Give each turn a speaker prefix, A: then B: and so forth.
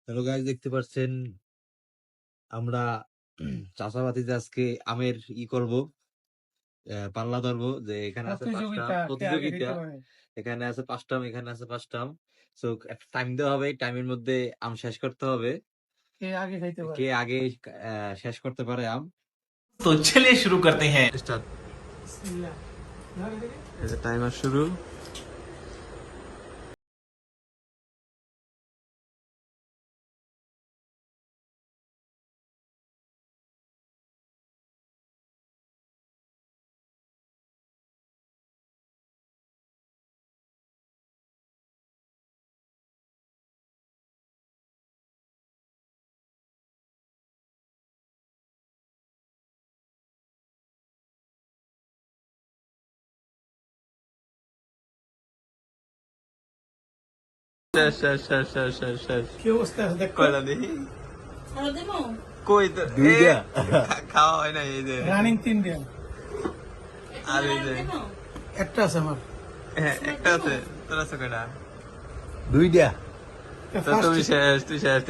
A: Hello guys, দেখতে পাচ্ছেন আমরা চাষাবাদিতে আজকে আমের করব, পাল্লা ধরবো। যে এখানে আছে পাঁচটা প্রতিযোগিতা, এখানে আছে পাঁচটা আম, এখানে আছে পাঁচটা আম। সো একটা টাইম দেওয়া হবে, টাইমের মধ্যে আম শেষ করতে হবে। কে আগে শেষ করতে পারে আম।
B: तो चलिए शुरू करते हैं।
A: স্টার্ট। টাইমার শুরু। শেষ শেষ শেষ শেষ শেষ শেষ।
C: কি অবস্থা আছে দেখো।
A: কয়টা দেখি
C: আরো দেবো
A: কই তো দুইটা খাওয়া হয় না। এই যে
C: রানিং 3 দিন
A: আর এই যে
C: একটা আছে আমার
A: একটা আছে। তোর আছে কয়টা?
D: দুইটা
A: তো তুমি শেষ, তুই শেষ।